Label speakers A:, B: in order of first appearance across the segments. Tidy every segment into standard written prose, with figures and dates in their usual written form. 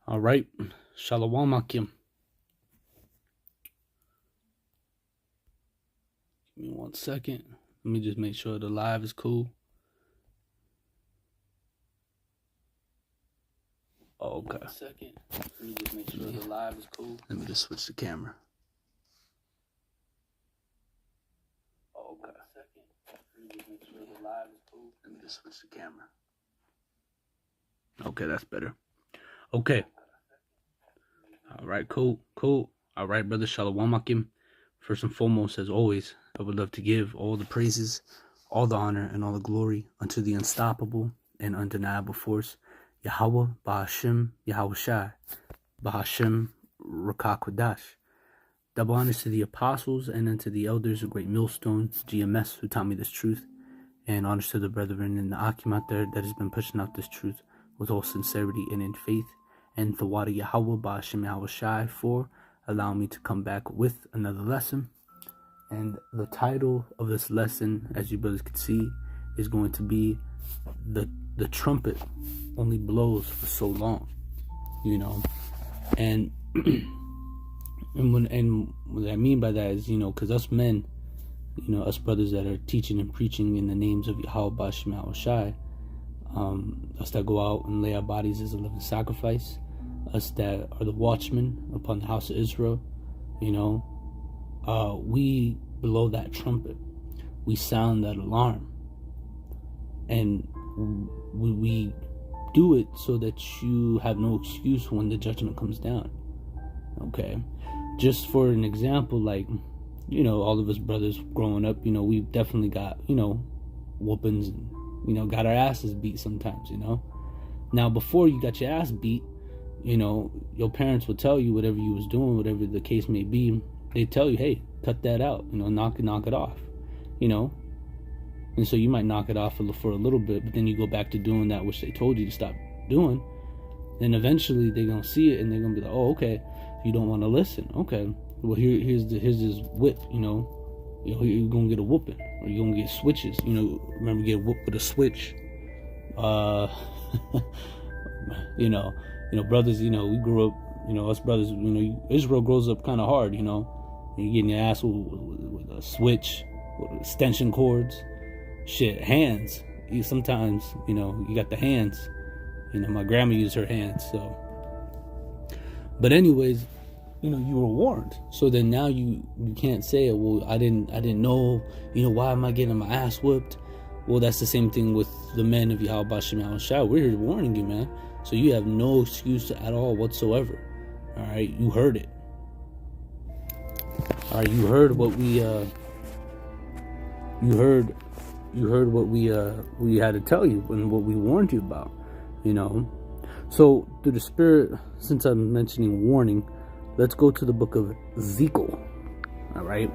A: All right. Shalom Akim. Give me 1 second. Let me just make sure the live is cool. Oh, okay. 1 second. Let me just make sure the live is cool. Let me just switch the camera. Oh, okay. 1 second. Let me just make sure the live is cool. Let me just switch the camera. Okay, that's better. Okay. All right, cool. All right, brother. Shalom Akim. First and foremost, as always, I would love to give all the praises, all the honor, and all the glory unto the unstoppable and undeniable force, Yahweh, Bahashim, Yahweh Shai, Bahashim, Rakakwadash. Double honors to the apostles and unto the elders of Great Millstone, GMS, who taught me this truth, and honors to the brethren in the Akim out there that has been pushing out this truth with all sincerity and in faith, and the Wada Yahweh, Bahashim, Yahweh Shai, for allowing me to come back with another lesson. And the title of this lesson, as you brothers can see, is going to be the trumpet only blows for so long, and what I mean by that is, because us men, us brothers that are teaching and preaching in the names of Yahweh Bashim Yahweh Shai, us that go out and lay our bodies as a living sacrifice, us that are the watchmen upon the house of Israel, we blow that trumpet, we sound that alarm, and we do it so that you have no excuse when the judgment comes down. Okay, just for an example, like all of us brothers growing up, we've definitely got whoopings and got our asses beat sometimes. Now before you got your ass beat, your parents would tell you whatever you was doing, whatever the case may be, they tell you, hey, cut that out, knock it off, and so you might knock it off for a little bit, but then you go back to doing that which they told you to stop doing. Then eventually they're gonna see it and they're gonna be like, oh, okay, you don't want to listen, okay, well here's this whip, you're gonna get a whooping, or you're gonna get switches, remember, get whooped with a switch. Brothers, we grew up, us brothers, Israel grows up kind of hard, you're getting your ass with a switch, with extension cords, shit, hands. Sometimes, you got the hands. My grandma used her hands, so. But anyways, you were warned. So then now you can't say, well, I didn't know, why am I getting my ass whooped? Well, that's the same thing with the men of Yahweh Bashim Yahweh Shai. We're here warning you, man. So you have no excuse at all whatsoever. All right, you heard it. All right, you heard what we we had to tell you and what we warned you about, So through the Spirit, since I'm mentioning warning, let's go to the book of Ezekiel. All right.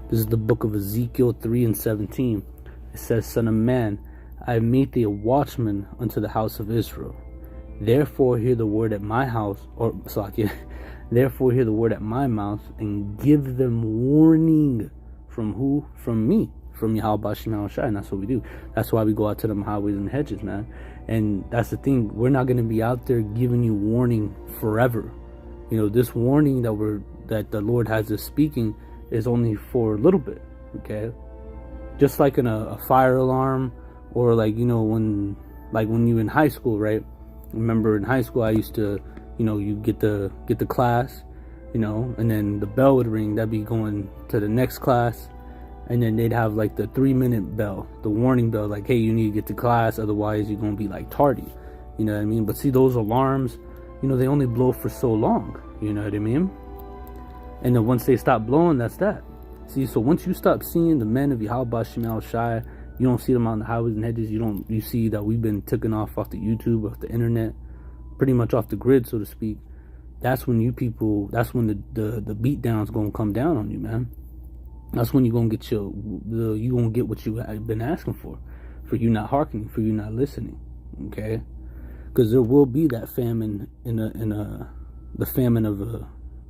A: This is the book of Ezekiel 3:17. It says, Son of man, I have made thee a watchman unto the house of Israel. Therefore hear the word at my house, therefore hear the word at my mouth, and give them warning. From who? From me. From Yahweh Bashim Yahweh Shai. And that's what we do. That's why we go out to them highways and hedges, man. And that's the thing. We're not going to be out there giving you warning forever. This warning that the Lord has us speaking is only for a little bit. Okay? Just like in a fire alarm, or like, when you're in high school, right? Remember in high school, I used to, you get the class, and then the bell would ring. That'd be going to the next class, and then they'd have like the 3-minute bell, the warning bell, like, hey, you need to get to class, otherwise you're gonna be like tardy. You know what I mean? But see, those alarms, they only blow for so long. You know what I mean? And then once they stop blowing, that's that. See, so once you stop seeing the men of Yahweh Bashim Yahweh Shai, you don't see them on the highways and hedges. You see that we've been taken off the YouTube, off the internet, pretty much off the grid, so to speak. That's when that's when the beat down's gonna come down on you, man. That's when you're gonna get you gonna get what you have been asking for you not hearkening, for you not listening. Okay, because there will be that famine the famine of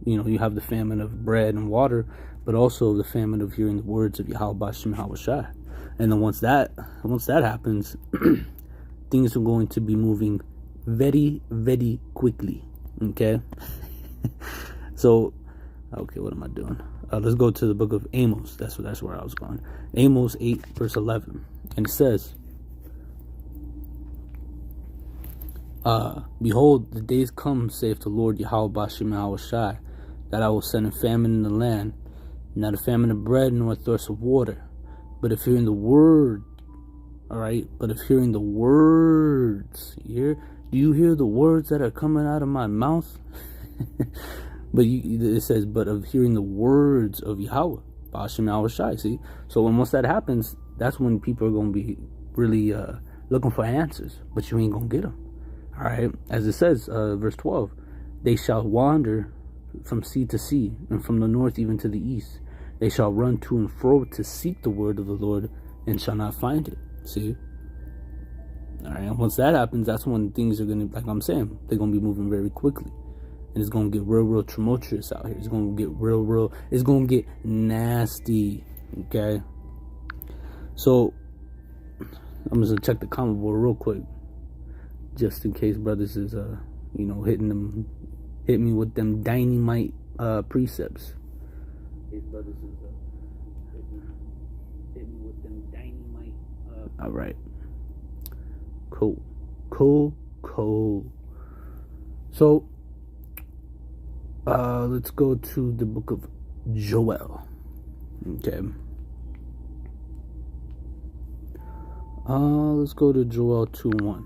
A: you have the famine of bread and water, but also the famine of hearing the words of Yahweh Bashim Yahweh Shai. And then once that happens, things are going to be moving very, very quickly. Okay? So, okay, what am I doing? Let's go to the book of Amos. That's where I was going. Amos 8, verse 11. And it says, behold, the days come, saith the Lord Yahweh Bashim Shai, that I will send a famine in the land, not a famine of bread nor a thirst of water, but of hearing the word. All right, but of hearing the words. Do you hear the words that are coming out of my mouth? But it says, but of hearing the words of Yahweh Bashim Shai. See, so once that happens, that's when people are going to be really looking for answers, but you ain't going to get them. All right, as it says, verse 12, they shall wander from sea to sea, and from the north even to the east. They shall run to and fro to seek the word of the Lord, and shall not find it. See? All right, and once that happens, that's when things are going to, like I'm saying, they're going to be moving very quickly. And it's going to get real tumultuous out here. It's going to get it's going to get nasty. Okay? So, I'm just going to check the comment board real quick, just in case brothers is, hit me with them dynamite precepts. Brothers is hit me with them dynamite. All right. Cool. So, let's go to the book of Joel. Okay. Let's go to Joel 2:1.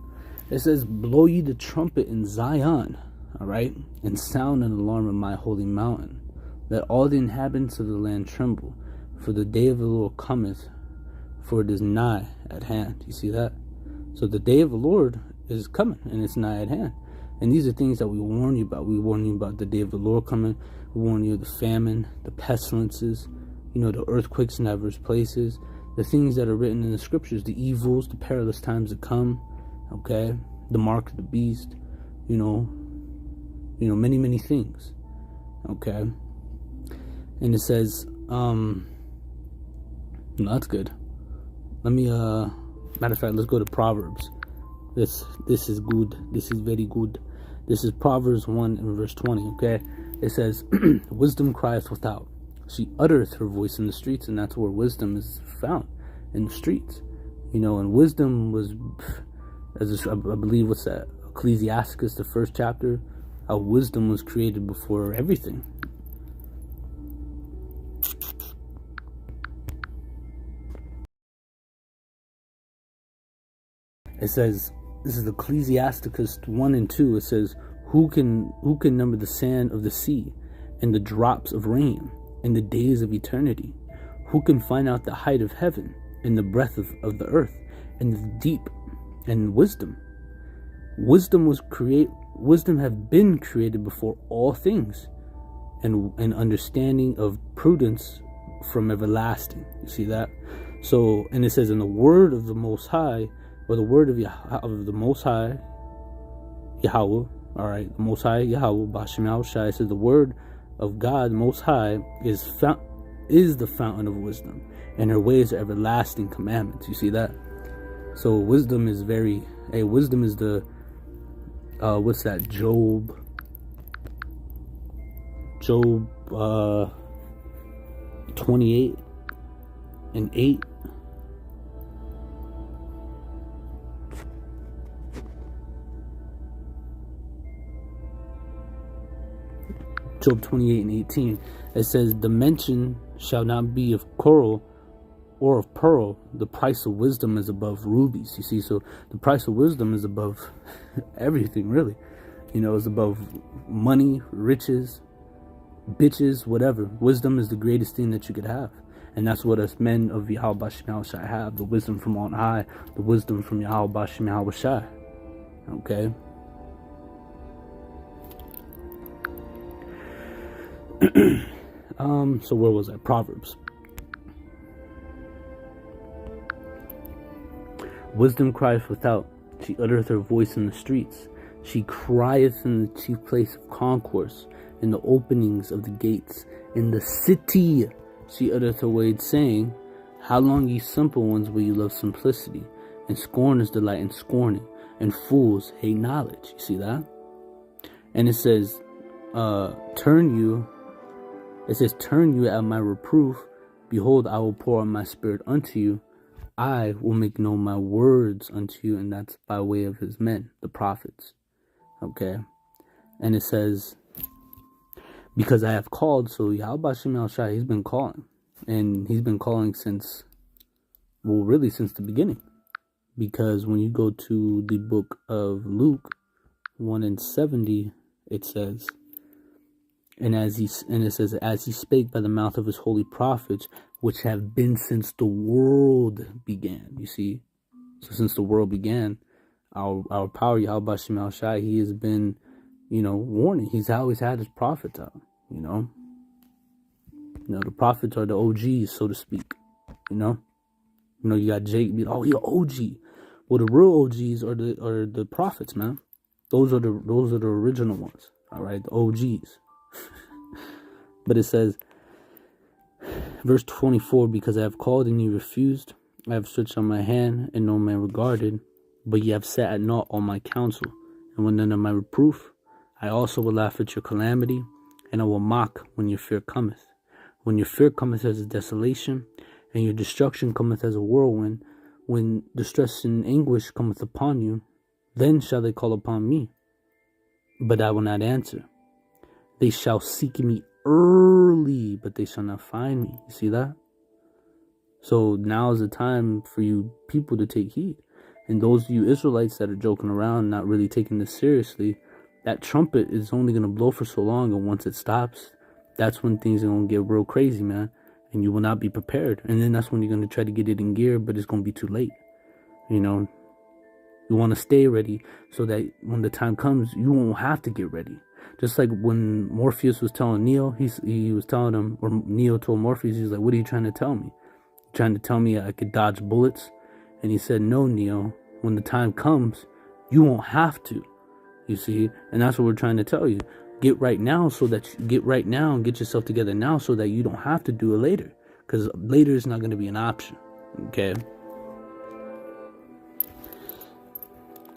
A: It says, blow ye the trumpet in Zion, all right, and sound an alarm in my holy mountain. Let all the inhabitants of the land tremble, for the day of the Lord cometh, for it is nigh at hand. You see that? So the day of the Lord is coming, and it's nigh at hand. And these are things that we warn you about. We warn you about the day of the Lord coming. We warn you of the famine, the pestilences, the earthquakes in diverse places, the things that are written in the scriptures, the evils, the perilous times to come, okay, the mark of the beast, many things, okay. And it says, no, that's good. Let me, matter of fact, let's go to Proverbs. This is good. This is very good. This is Proverbs 1 and verse 20, okay? It says, wisdom crieth without. She uttereth her voice in the streets, and that's where wisdom is found, in the streets. And wisdom was, I believe, what's that? Ecclesiasticus, the first chapter, how wisdom was created before everything. It says, this is Ecclesiasticus 1 and 2. It says, who can number the sand of the sea and the drops of rain in the days of eternity? Who can find out the height of heaven and the breadth of the earth and the deep? And wisdom have been created before all things, and understanding of prudence from everlasting. You see that? So, and it says, in the word of the Most High, or the word of the Most High Yahweh, all right, the Most High Yahweh Bashim Shai, says the word of God Most High is the fountain of wisdom, and her ways are everlasting commandments. You see that? So wisdom is wisdom is the what's that? Job 28 and 8. Job 28 and 18. It says, the mention shall not be of coral or of pearl. The price of wisdom is above rubies. You see, so the price of wisdom is above everything, really. It's above money, riches, bitches, whatever. Wisdom is the greatest thing that you could have. And that's what us men of Yahweh Bashim Shai have. The wisdom from on high. The wisdom from Yahweh Bashim Shai. Okay? So where was I? Proverbs. Wisdom crieth without. She uttereth her voice in the streets. She crieth in the chief place of concourse, in the openings of the gates. In the city she uttereth her word, saying, how long, ye simple ones, will you love simplicity? And scorn is delight in scorning. and fools hate knowledge. You see that? And it says, turn you at my reproof. Behold, I will pour out my spirit unto you. I will make known my words unto you. And that's by way of his men, the prophets. Okay. And it says, because I have called. So Yahweh Shem Shai, he's been calling. And he's been calling since the beginning. Because when you go to the book of Luke 1:70, it says, it says, as he spake by the mouth of his holy prophets, which have been since the world began. You see, so since the world began, our power, Yahweh Shem Shai, he has been, warning. He's always had his prophets out. The prophets are the OGs, so to speak. You got Jake. Oh, he OG. Well, the real OGs are the prophets, man. Those are the original ones. All right, the OGs. But it says, verse 24, because I have called and ye refused, I have stretched out my hand and no man regarded, but ye have sat at naught all my counsel, and when under my reproof, I also will laugh at your calamity, and I will mock when your fear cometh. When your fear cometh as a desolation, and your destruction cometh as a whirlwind, when distress and anguish cometh upon you, then shall they call upon me, but I will not answer. They shall seek me early, but they shall not find me. You see that? So now is the time for you people to take heed. And those of you Israelites that are joking around, not really taking this seriously, that trumpet is only going to blow for so long, and once it stops, that's when things are going to get real crazy, man. And you will not be prepared. And then that's when you're going to try to get it in gear, but it's going to be too late. You want to stay ready so that when the time comes, you won't have to get ready. Just like when Morpheus was telling Neo, he was telling him, or Neo told Morpheus, he's like, what are you trying to tell me? You're trying to tell me I could dodge bullets? And he said, no, Neo, when the time comes, you won't have to. You see? And that's what we're trying to tell you. Get right now and get yourself together now so that you don't have to do it later. Because later is not going to be an option. Okay?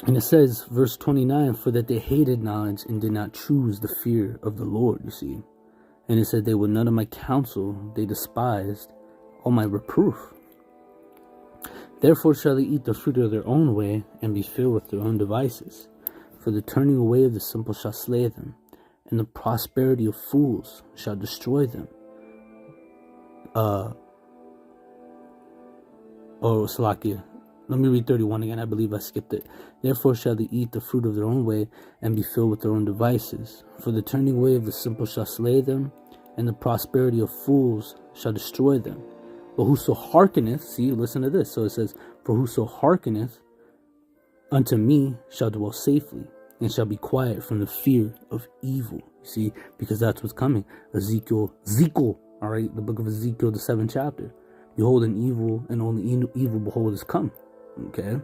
A: And it says, verse 29, for that they hated knowledge and did not choose the fear of the Lord, you see. And it said, they were none of my counsel, they despised all my reproof. Therefore shall they eat the fruit of their own way, and be filled with their own devices. For the turning away of the simple shall slay them, and the prosperity of fools shall destroy them. Salakia. Let me read 31 again. I believe I skipped it. Therefore shall they eat the fruit of their own way, and be filled with their own devices. For the turning away of the simple shall slay them, and the prosperity of fools shall destroy them. But whoso hearkeneth, see, listen to this. So it says, for whoso hearkeneth unto me shall dwell safely, and shall be quiet from the fear of evil. You see, because that's what's coming. Ezekiel, all right, the book of Ezekiel, the 7th chapter. Behold, an evil, and only evil behold is come. Okay.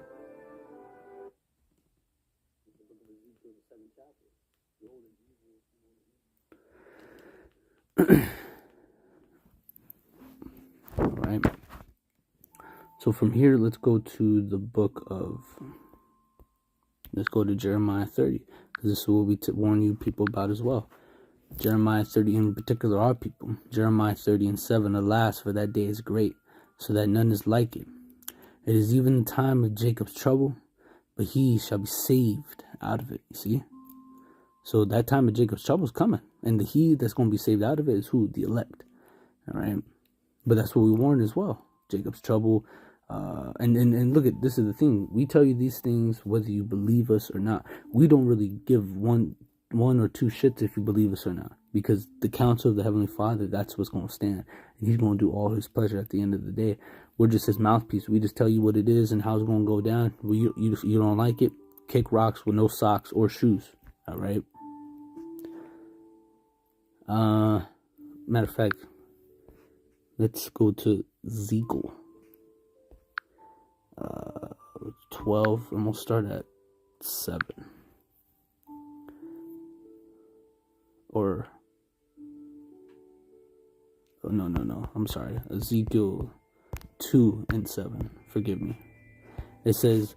A: All right. So from here, let's go to Jeremiah 30, because this is what we warn you people about as well. Jeremiah 30, in particular, our people. Jeremiah 30:7, alas, for that day is great, so that none is like it. It is even the time of Jacob's trouble, but he shall be saved out of it. You see? So that time of Jacob's trouble is coming. And the he that's going to be saved out of it is who? The elect. All right? But that's what we warned as well. Jacob's trouble. And look at, this is the thing. We tell you these things whether you believe us or not. We don't really give one or two shits if you believe us or not. Because the counsel of the Heavenly Father, that's what's going to stand. And he's going to do all his pleasure at the end of the day. We're just his mouthpiece. We just tell you what it is and how it's going to go down. You don't like it, kick rocks with no socks or shoes. All right? Matter of fact, let's go to Ezekiel 12, and we'll start at 7. Or, oh, no, I'm sorry. Ezekiel 2:7. Forgive me. It says,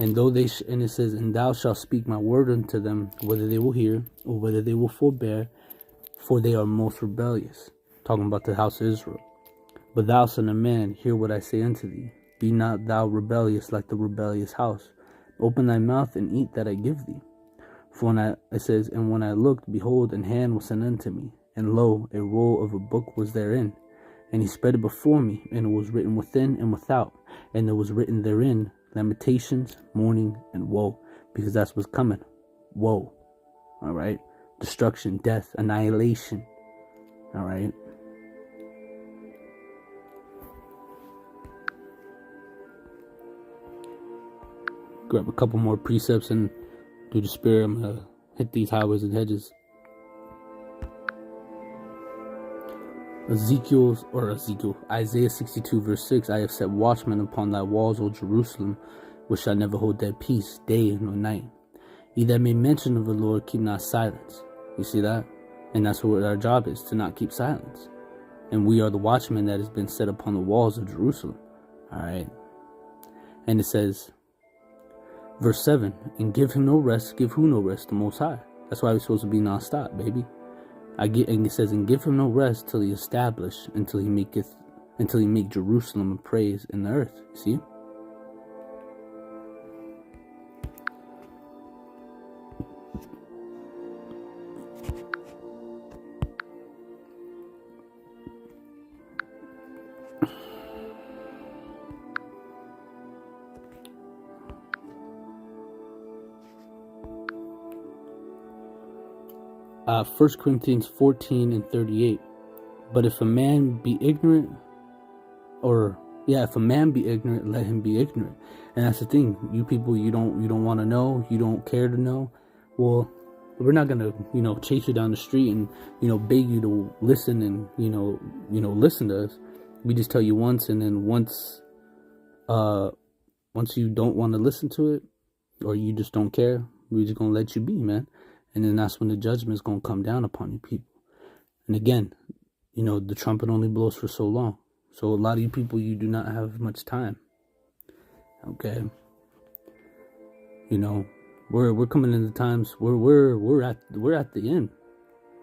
A: And and it says, and thou shalt speak my word unto them, whether they will hear or whether they will forbear, for they are most rebellious. Talking about the house of Israel. But thou, son of man, hear what I say unto thee. Be not thou rebellious like the rebellious house. Open thy mouth and eat that I give thee. For it says, and when I looked, behold, an hand was sent unto me, and lo, a roll of a book was therein. And he spread it before me, and it was written within and without, and there was written therein lamentations, mourning, and woe, because that's what's coming. Woe. All right. Destruction, death, annihilation. All right. Grab a couple more precepts and through the Spirit, I'm going to hit these highways and hedges. Isaiah 62 verse 6, I have set watchmen upon thy walls, O Jerusalem, which shall never hold their peace, day nor night. Ye that may mention of the Lord, keep not silence. You see that? And that's what our job is, to not keep silence. And we are the watchmen that has been set upon the walls of Jerusalem. All right. And it says, verse 7, and give him no rest, give who no rest? The Most High. That's why we're supposed to be non-stop, baby. And it says, and give him no rest till he establish, until he make Jerusalem a praise in the earth. See? 1 Corinthians 14 and 38. But if a man be ignorant, if a man be ignorant, let him be ignorant. And that's the thing. You people, you don't want to know, you don't care to know. Well, we're not gonna, chase you down the street and, beg you to listen and, listen to us. We just tell you once, and then once you don't want to listen to it, or you just don't care, we're just gonna let you be, man. And then that's when the judgment is gonna come down upon you people. And again, the trumpet only blows for so long. So a lot of you people, you do not have much time. Okay. We're coming into times where we're at the end.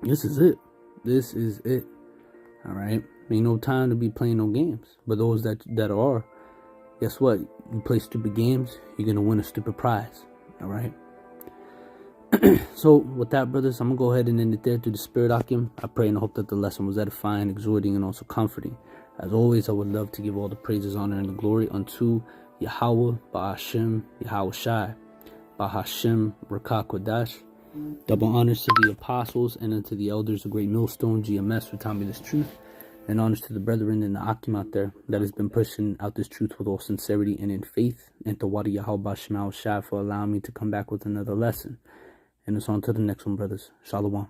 A: This is it. This is it. All right. Ain't no time to be playing no games. But those that are, guess what? You play stupid games, you're gonna win a stupid prize. All right. So with that, brothers, I'm gonna go ahead and end it there through the Spirit Akim. I pray and hope that the lesson was edifying, exhorting, and also comforting. As always, I would love to give all the praises, honor, and the glory unto Yahweh, Ba'ashem, Yahweh Shai, Ba'ashem, Rakah Kodash. Double honors to the apostles and unto the elders of Great Millstone, GMS, for telling me this truth. And honors to the brethren in the Akim out there that has been pushing out this truth with all sincerity and in faith. And to Wadi Yahweh Ba'ashem Shai for allowing me to come back with another lesson. And it's on to the next one, brothers. Shalom.